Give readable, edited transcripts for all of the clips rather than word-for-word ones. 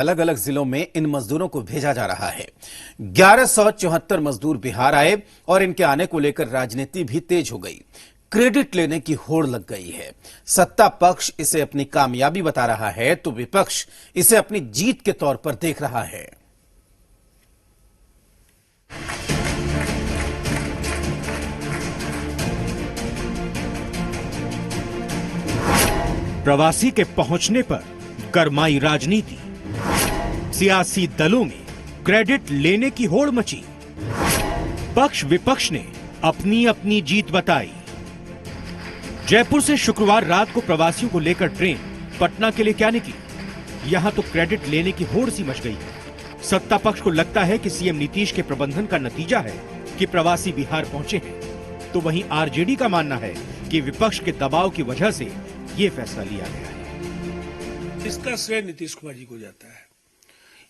अलग अलग जिलों में इन मजदूरों को भेजा जा रहा है। 1174 मजदूर बिहार आए और इनके आने को लेकर राजनीति भी तेज हो गई। क्रेडिट लेने की होड़ लग गई है। सत्ता पक्ष इसे अपनी कामयाबी बता रहा है तो विपक्ष इसे अपनी जीत के तौर पर देख रहा है। प्रवासी के पहुंचने पर गरमाई राजनीति, सियासी दलों में क्रेडिट लेने की होड़ मची। पक्ष विपक्ष ने अपनी अपनी जीत बताई। जयपुर से शुक्रवार रात को प्रवासियों को लेकर ट्रेन पटना के लिए क्या निकली, यहां तो क्रेडिट लेने की होड़ सी मच गई है। सत्ता पक्ष को लगता है कि सीएम नीतीश के प्रबंधन का नतीजा है कि प्रवासी बिहार पहुंचे हैं, तो वहीं आरजेडी का मानना है कि विपक्ष के दबाव की वजह से ये फैसला लिया गया है। इसका श्रेय नीतीश कुमार जी को जाता है,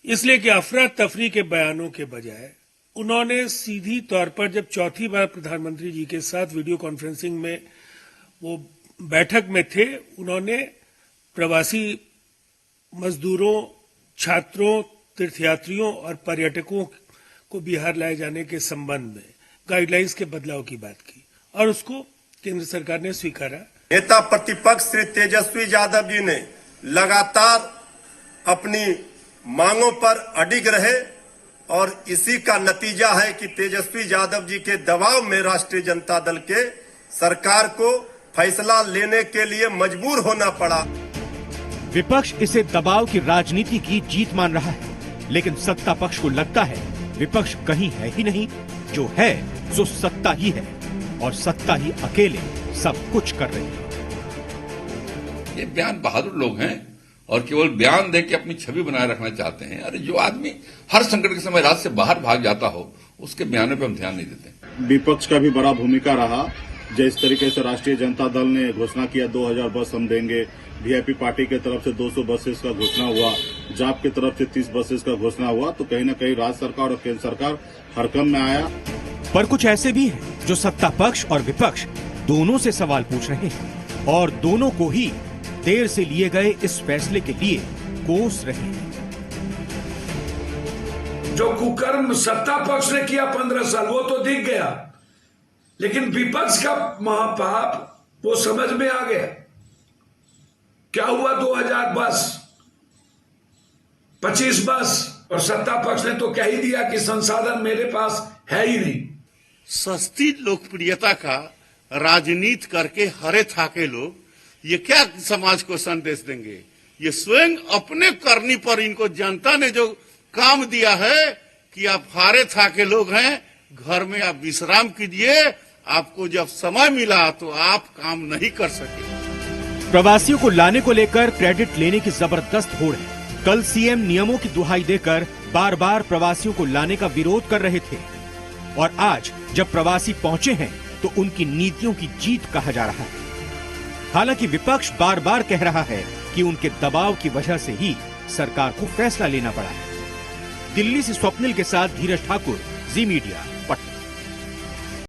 इसलिए कि अफरा तफरी के बयानों के बजाय उन्होंने सीधी तौर पर जब चौथी बार प्रधानमंत्री जी के साथ वीडियो कॉन्फ्रेंसिंग में वो बैठक में थे, उन्होंने प्रवासी मजदूरों, छात्रों, तीर्थयात्रियों और पर्यटकों को बिहार लाए जाने के संबंध में गाइडलाइंस के बदलाव की बात की और उसको केंद्र सरकार ने स्वीकारा। नेता प्रतिपक्ष श्री तेजस्वी यादव जी ने लगातार अपनी मांगों पर अडिग रहे और इसी का नतीजा है कि तेजस्वी यादव जी के दबाव में राष्ट्रीय जनता दल के सरकार को फैसला लेने के लिए मजबूर होना पड़ा। विपक्ष इसे दबाव की राजनीति की जीत मान रहा है, लेकिन सत्ता पक्ष को लगता है विपक्ष कहीं है ही नहीं, जो है सो सत्ता ही है और सत्ता ही अकेले सब कुछ कर रही है। ये बयान बहादुर लोग हैं और केवल बयान दे के अपनी छवि बनाए रखना चाहते हैं। अरे जो आदमी हर संकट के समय राज्य से बाहर भाग जाता हो, उसके बयानों पे हम ध्यान नहीं देते। विपक्ष का भी बड़ा भूमिका रहा। जिस तरीके से राष्ट्रीय जनता दल ने घोषणा किया 2000 बस हम देंगे, वीआईपी पार्टी के तरफ से 200 बसेस का घोषणा हुआ, जाप की तरफ से 30 बसेस का घोषणा हुआ, तो कहीं न कहीं राज्य सरकार और केंद्र सरकार हरकम में आया। पर कुछ ऐसे भी हैं जो सत्ता पक्ष और विपक्ष दोनों से सवाल पूछ रहे हैं और दोनों को ही देर से लिए गए इस फैसले के लिए कोस रहे हैं। जो कुकर्म सत्ता पक्ष ने किया 15 साल वो तो दिख गया, लेकिन विपक्ष का महापाप वो समझ में आ गया। क्या हुआ 2000 बस, 25 बस, और सत्ता पक्ष ने तो कह ही दिया कि संसाधन मेरे पास है ही नहीं। सस्ती लोकप्रियता का राजनीति करके हरे थाके लोग ये क्या समाज को संदेश देंगे? ये स्वयं अपने करनी पर इनको जनता ने जो काम दिया है कि आप हारे थाके लोग हैं, घर में आप विश्राम कीजिए, आपको जब समय मिला तो आप काम नहीं कर सके। प्रवासियों को लाने को लेकर क्रेडिट लेने की जबरदस्त होड़ है। कल सीएम नियमों की दुहाई देकर बार बार प्रवासियों को लाने का विरोध कर रहे थे और आज जब प्रवासी पहुंचे हैं तो उनकी नीतियों की जीत कहा जा रहा है। हालांकि विपक्ष बार बार कह रहा है कि उनके दबाव की वजह से ही सरकार को फैसला लेना पड़ा है। दिल्ली से स्वप्निल के साथ धीरज ठाकुर, जी मीडिया।